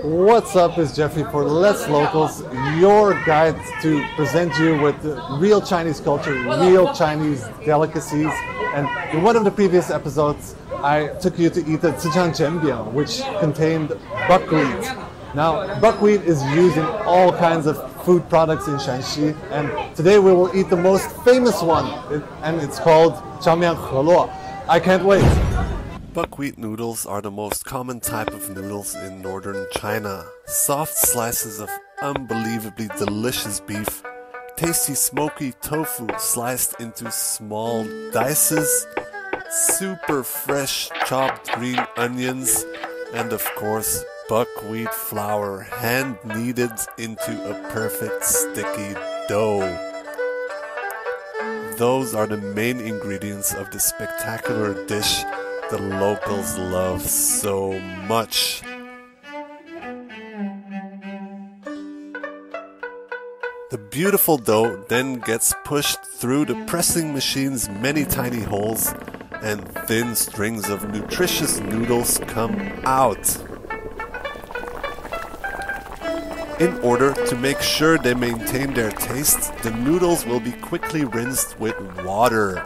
What's up, it's Jeffrey for Let's Locals, your guide to present you with real Chinese culture, real Chinese delicacies. And in one of the previous episodes, I took you to eat the Xi'an Snacks, which contained buckwheat. Now, buckwheat is used in all kinds of food products in Shanxi, and today we will eat the most famous one, and it's called Hele Noodles. I can't wait! Buckwheat noodles are the most common type of noodles in northern China. Soft slices of unbelievably delicious beef, tasty smoky tofu sliced into small dices, super fresh chopped green onions, and of course buckwheat flour hand kneaded into a perfect sticky dough. Those are the main ingredients of the spectacular dish the locals love so much. The beautiful dough then gets pushed through the pressing machine's many tiny holes, and thin strings of nutritious noodles come out. In order to make sure they maintain their taste, the noodles will be quickly rinsed with water.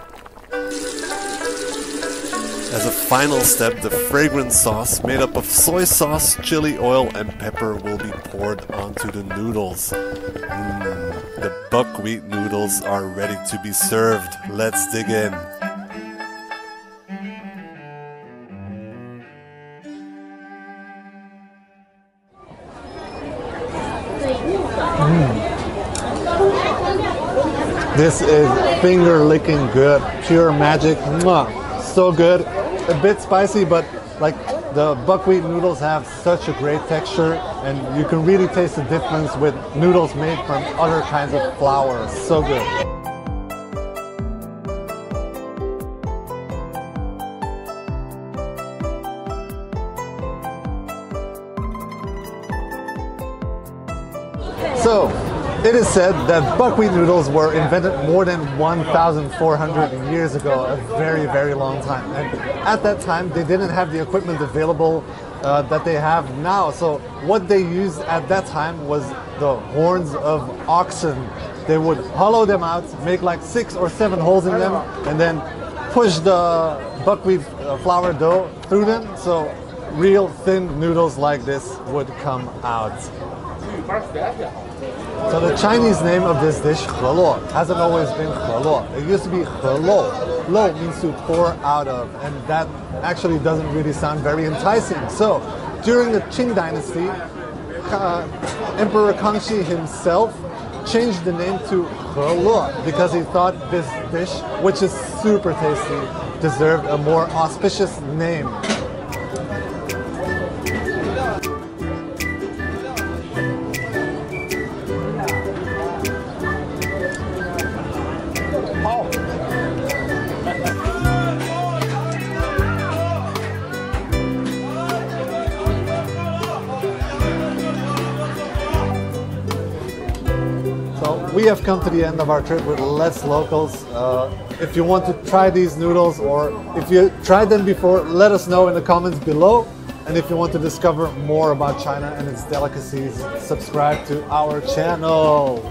As a final step, the fragrant sauce made up of soy sauce, chili oil, and pepper will be poured onto the noodles. The buckwheat noodles are ready to be served. Let's dig in. This is finger-licking good, pure magic. Mwah. So good, a bit spicy, but like the buckwheat noodles have such a great texture, and you can really taste the difference with noodles made from other kinds of flour. So good. So, it is said that buckwheat noodles were invented more than 1,400 years ago, a very, very long time. And at that time, they didn't have the equipment available that they have now. So what they used at that time was the horns of oxen. They would hollow them out, make like 6 or 7 holes in them, and then push the buckwheat flour dough through them. So real thin noodles like this would come out. So the Chinese name of this dish, Hele, hasn't always been Hele. It used to be Hele. Lo means to pour out of, and that actually doesn't really sound very enticing. So during the Qing dynasty, Emperor Kangxi himself changed the name to Hele because he thought this dish, which is super tasty, deserved a more auspicious name. We have come to the end of our trip with Let's Locals. If you want to try these noodles, or if you tried them before, let us know in the comments below. And if you want to discover more about China and its delicacies, subscribe to our channel.